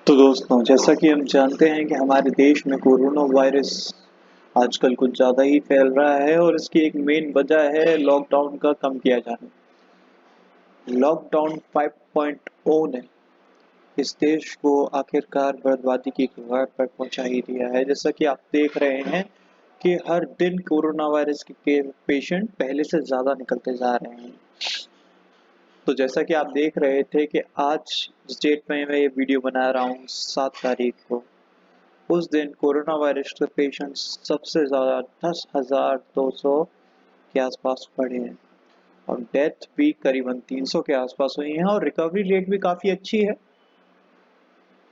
तो दोस्तों, जैसा कि हम जानते हैं कि हमारे देश में कोरोना वायरस आजकल कुछ ज़्यादा ही फैल रहा है और इसकी एक मेन वजह है लॉकडाउन का कम किया जाना। लॉकडाउन 5.0 ने इस देश को आखिरकार बर्बादी की कगार पर पहुंचा ही दिया है। जैसा कि आप देख रहे हैं कि हर दिन कोरोना वायरस के पेशेंट पहले से ज़्यादा निकलते जा रहे हैं। तो जैसा कि आप देख रहे थे कि आज स्टेट में मैं ये वीडियो बना रहा हूँ 7 तारीख को, उस दिन कोरोना वायरस के पेशेंट्स सबसे ज़्यादा 10,200 के आसपास बढ़े हैं और डेथ भी करीबन 300 के आसपास हुई हैं और रिकवरी रेट भी काफ़ी अच्छी है।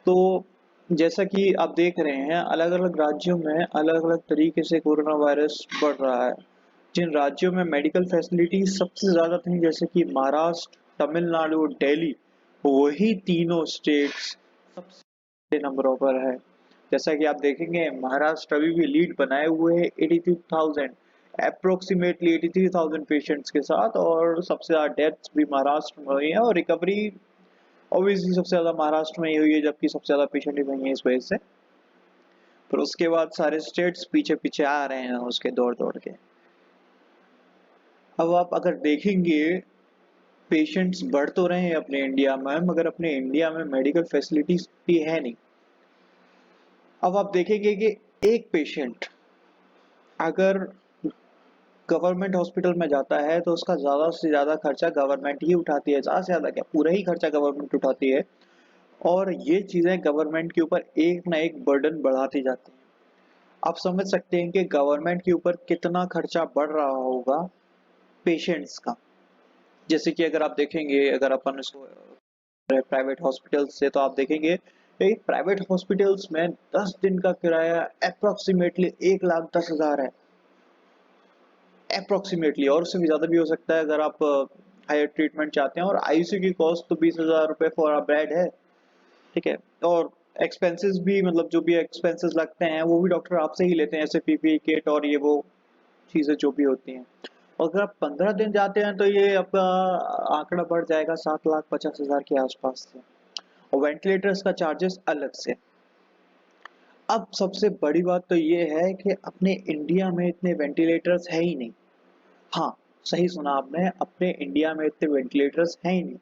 तो जैसा कि आप देख रहे हैं, अलग अलग राज्यों में अलग अलग तरीके से कोरोना वायरस बढ़ रहा है। जिन राज्यों में मेडिकल फैसिलिटी सबसे ज़्यादा थी, जैसे कि महाराष्ट्र, तमिलनाडु, दिल्ली, वही तीनों स्टेट्स सबसे नंबरों पर है। जैसा कि आप देखेंगे, महाराष्ट्र अभी भी लीड बनाए हुए है 82,000 अप्रोक्सीमेटली 83,000 पेशेंट्स के साथ, और सबसे ज़्यादा डेथ्स भी महाराष्ट्र में हुई है और रिकवरी ऑब्वियसली सबसे ज़्यादा महाराष्ट्र में ही हुई है, जबकि सबसे ज़्यादा पेशेंट ही वही है इस वजह से। पर उसके बाद सारे स्टेट्स पीछे पीछे आ रहे हैं उसके दौड़ दौड़ के। अब आप अगर देखेंगे, पेशेंट्स बढ़ तो रहे हैं अपने इंडिया में, मगर अपने इंडिया में मेडिकल फैसिलिटीज भी है नहीं। अब आप देखेंगे कि एक पेशेंट अगर गवर्नमेंट हॉस्पिटल में जाता है तो उसका ज़्यादा से ज़्यादा खर्चा गवर्नमेंट ही उठाती है, ज़्यादा से ज़्यादा क्या, पूरा ही खर्चा गवर्नमेंट उठाती है। और ये चीज़ें गवर्नमेंट के ऊपर एक ना एक बर्डन बढ़ाती जाती हैं। आप समझ सकते हैं कि गवर्नमेंट के ऊपर कितना खर्चा बढ़ रहा होगा पेशेंट्स का। जैसे कि अगर आप देखेंगे, अगर अपन इसको प्राइवेट हॉस्पिटल्स से, तो आप देखेंगे प्राइवेट हॉस्पिटल्स में 10 दिन का किराया अप्रोक्सीमेटली 1,10,000 है, अप्रोक्सीमेटली, और उससे भी ज्यादा भी हो सकता है अगर आप हायर ट्रीटमेंट चाहते हैं। और आईसीयू की कॉस्ट तो 20,000 रुपए फॉर अ बेड है, ठीक है। और एक्सपेंसेस भी, मतलब जो भी एक्सपेंसेस लगते हैं वो भी डॉक्टर आपसे ही लेते हैं, जैसे पीपीई किट और ये वो चीजें जो भी होती हैं। और अगर आप 15 दिन जाते हैं तो ये आपका आंकड़ा बढ़ जाएगा 7,50,000 के आसपास से, और वेंटिलेटर्स का चार्जेस अलग से। अब सबसे बड़ी बात तो ये है कि अपने इंडिया में इतने वेंटिलेटर्स है ही नहीं। हाँ, सही सुना आपने, अपने इंडिया में इतने वेंटिलेटर्स हैं ही नहीं।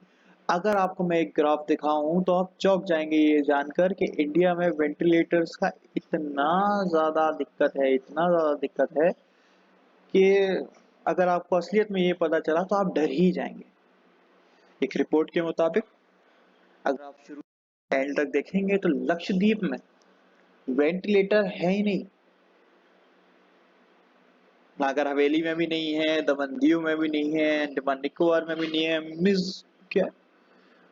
अगर आपको मैं एक ग्राफ दिखाऊं तो आप चौंक जाएंगे ये जानकर कि इंडिया में वेंटिलेटर्स का इतना ज़्यादा दिक्कत है, इतना ज़्यादा दिक्कत है कि अगर आपको असलियत में ये पता चला तो आप डर ही जाएंगे। एक रिपोर्ट के मुताबिक, अगर आप शुरू से एंड तक देखेंगे, तो लक्षद्वीप में वेंटिलेटर है ही नहीं। नागर हवेली में भी नहीं है, दमन दीव में भी नहीं है, अंडमान निकोबार में भी नहीं है, मिस क्या,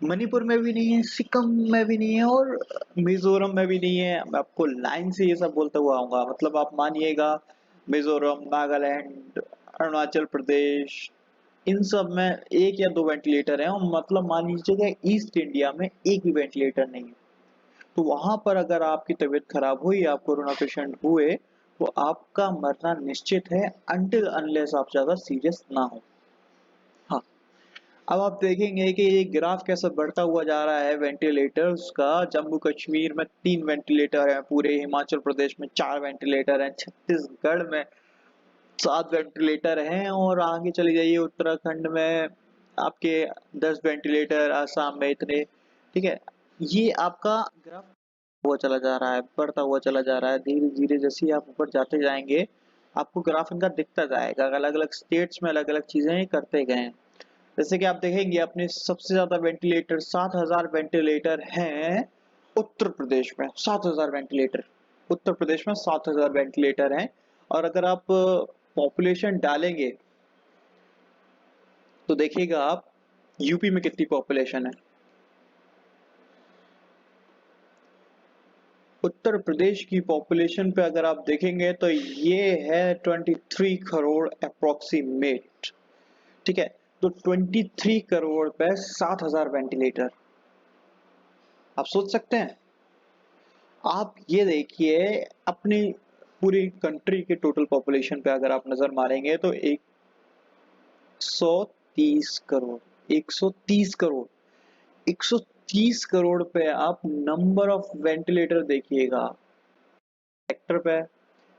मणिपुर में भी नहीं है, सिक्किम में भी नहीं है, और मिजोरम में भी नहीं है। मैं आपको लाइन से ये सब बोलता हुआ आऊंगा, मतलब आप मानिएगा, मिजोरम, नागालैंड, अरुणाचल प्रदेश, इन सब में एक या दो वेंटिलेटर हैं, और मतलब मान लीजिएगा ईस्ट इंडिया में एक भी वेंटिलेटर नहीं है। तो वहां पर अगर आपकी तबीयत खराब हुई, आप कोरोना पेशेंट हुए, तो आपका मरना निश्चित है, अनटिल अनलेस आप ज्यादा सीरियस ना हो। हाँ, अब आप देखेंगे कि ये ग्राफ कैसे बढ़ता हुआ जा रहा है वेंटिलेटर्स का। जम्मू कश्मीर में 3 वेंटिलेटर हैं, पूरे हिमाचल प्रदेश में 4 वेंटिलेटर हैं, छत्तीसगढ़ में 7 वेंटिलेटर हैं, और आगे चले जाइए उत्तराखंड में आपके 10 वेंटिलेटर, आसाम में इतने, ठीक है। ये आपका ग्राफ हुआ चला जा रहा है, बढ़ता हुआ चला जा रहा है, धीरे धीरे जैसे ही आप ऊपर जाते जाएंगे आपको ग्राफ इनका दिखता जाएगा। अलग अलग स्टेट्स में अलग अलग चीजें करते गए हैं। जैसे कि आप देखेंगे, अपने सबसे ज्यादा वेंटिलेटर, 7,000 वेंटिलेटर हैं उत्तर प्रदेश में, 7,000 वेंटिलेटर उत्तर प्रदेश में, 7,000 वेंटिलेटर हैं। और अगर आप पॉपुलेशन डालेंगे तो देखिएगा आप, यूपी में कितनी पॉपुलेशन है। उत्तर प्रदेश की पॉपुलेशन पे अगर आप देखेंगे तो ये है 23 करोड़ अप्रोक्सीमेट, ठीक है। तो 23 करोड़ पे 7,000 वेंटिलेटर, आप सोच सकते हैं। आप ये देखिए, अपनी पूरी कंट्री के टोटल पॉपुलेशन पे अगर आप नजर मारेंगे तो 130 करोड़, 130 करोड़, 30 करोड़ पे आप नंबर ऑफ वेंटिलेटर देखिएगा सेक्टर पे।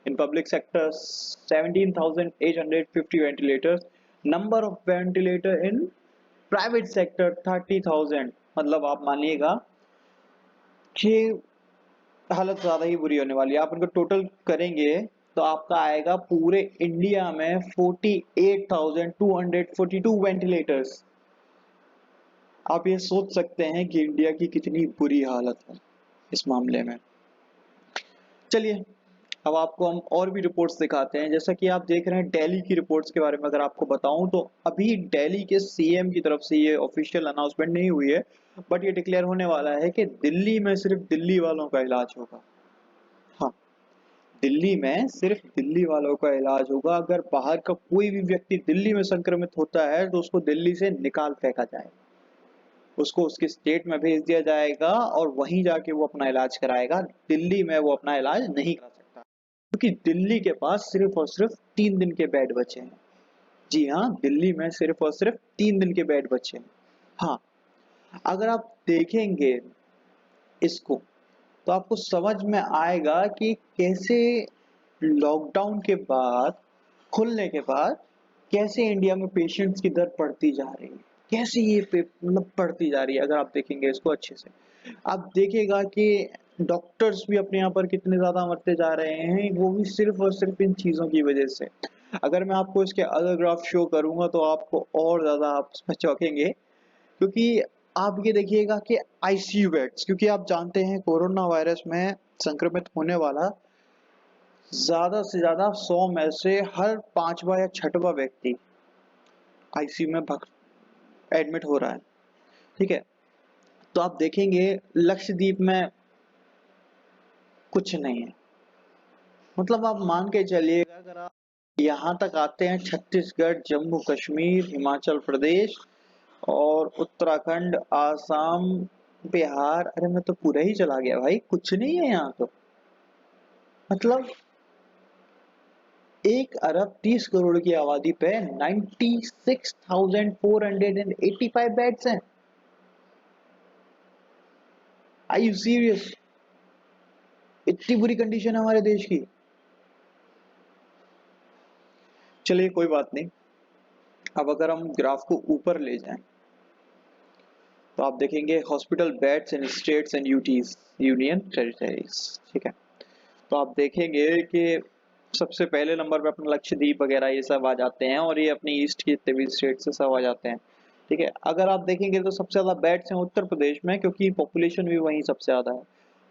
In public sector 17,850 ventilators, number of ventilator in private sector 30,000। मतलब आप मानिएगा कि हालत ज्यादा ही बुरी होने वाली है। आप उनको टोटल करेंगे तो आपका आएगा पूरे इंडिया में 48,242 वेंटिलेटर्स। आप ये सोच सकते हैं कि इंडिया की कितनी बुरी हालत है इस मामले में। चलिए अब आपको हम और भी रिपोर्ट्स दिखाते हैं। जैसा कि आप देख रहे हैं दिल्ली की रिपोर्ट्स के बारे में अगर आपको बताऊं तो अभी दिल्ली के सीएम की तरफ से ये ऑफिशियल अनाउंसमेंट नहीं हुई है, बट ये डिक्लेयर होने वाला है कि दिल्ली में सिर्फ दिल्ली वालों का इलाज होगा। हाँ, दिल्ली में सिर्फ दिल्ली वालों का इलाज होगा। अगर बाहर का कोई भी व्यक्ति दिल्ली में संक्रमित होता है तो उसको दिल्ली से निकाल फेंका जाएगा, उसको उसके स्टेट में भेज दिया जाएगा और वहीं जाके वो अपना इलाज कराएगा। दिल्ली में वो अपना इलाज नहीं करा सकता क्योंकि दिल्ली के पास सिर्फ और सिर्फ 3 दिन के बेड बचे हैं। जी हाँ, दिल्ली में सिर्फ और सिर्फ 3 दिन के बेड बचे हैं। हाँ, अगर आप देखेंगे इसको तो आपको समझ में आएगा कि कैसे लॉकडाउन के बाद, खुलने के बाद कैसे इंडिया में पेशेंट्स की दर बढ़ती जा रही है, कैसे ये मतलब बढ़ती जा रही है। अगर आप देखेंगे इसको अच्छे से, आप देखिएगा कि डॉक्टर्स भी अपने यहाँ पर कितने ज्यादा मरते जा रहे हैं, वो भी सिर्फ और सिर्फ इन चीजों की वजह से। अगर मैं आपको इसके अलग ग्राफ शो करूंगा तो आपको और ज्यादा आप इसमें चौंकेंगे, क्योंकि आप ये देखिएगा कि आईसीयू बेड्स, क्योंकि आप जानते हैं कोरोना वायरस में संक्रमित होने वाला ज्यादा से ज्यादा 100 में से हर 5वां या 6वां व्यक्ति आईसीयू में एडमिट हो रहा है। ठीक है, तो आप देखेंगे लक्षद्वीप में कुछ नहीं है। मतलब आप मान के चलिएगा अगर आप यहाँ तक आते हैं छत्तीसगढ़, जम्मू कश्मीर, हिमाचल प्रदेश और उत्तराखंड, आसाम, बिहार, अरे मैं तो पूरा ही चला गया भाई, कुछ नहीं है यहाँ तो। मतलब 1 अरब 30 करोड़ की आबादी पे 96,485 बेड्स हैं। Are you serious? इतनी बुरी कंडीशन है हमारे देश की। चलिए कोई बात नहीं, अब अगर हम ग्राफ को ऊपर ले जाएं तो आप देखेंगे hospital beds in states and UTs, union territories. ठीक है, तो आप देखेंगे कि सबसे पहले नंबर पे अपना लक्षद्वीप वगैरह ये सब आ जाते हैं और ये अपनी ईस्ट के जितने भी स्टेट से सब आ जाते हैं। ठीक है, अगर आप देखेंगे तो सबसे ज्यादा बेड्स हैं उत्तर प्रदेश में क्योंकि पॉपुलेशन भी वहीं सबसे ज्यादा है।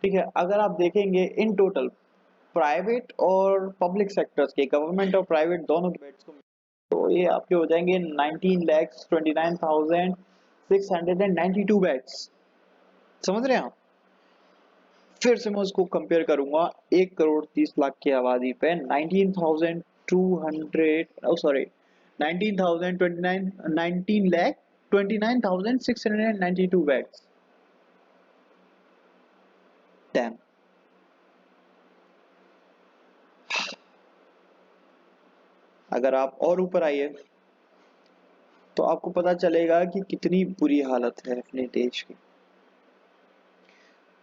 ठीक है, अगर आप देखेंगे इन टोटल प्राइवेट और पब्लिक सेक्टर्स के, गवर्नमेंट और प्राइवेट दोनों के बेड्स को, तो ये आपके हो जाएंगे 19,29,692 बेड्स। समझ रहे हैं आप? फिर से मैं उसको कंपेयर करूंगा 1 करोड़ 30 लाख की आबादी पे 19,200 सॉरी 19,029 19,29,692 बेड्स। डैम। अगर आप और ऊपर आइए तो आपको पता चलेगा कि कितनी बुरी हालत है अपने देश की।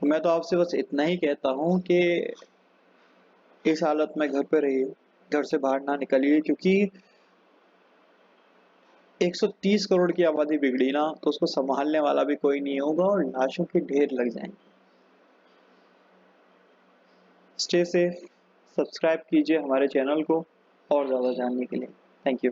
मैं तो आपसे बस इतना ही कहता हूँ कि इस हालत में घर पे रहिए, घर से बाहर ना निकलिए, क्योंकि 130 करोड़ की आबादी बिगड़ी ना तो उसको संभालने वाला भी कोई नहीं होगा और लाशों के ढेर लग जाएंगे। स्टे सेफ, सब्सक्राइब कीजिए हमारे चैनल को और ज़्यादा जानने के लिए। Thank you.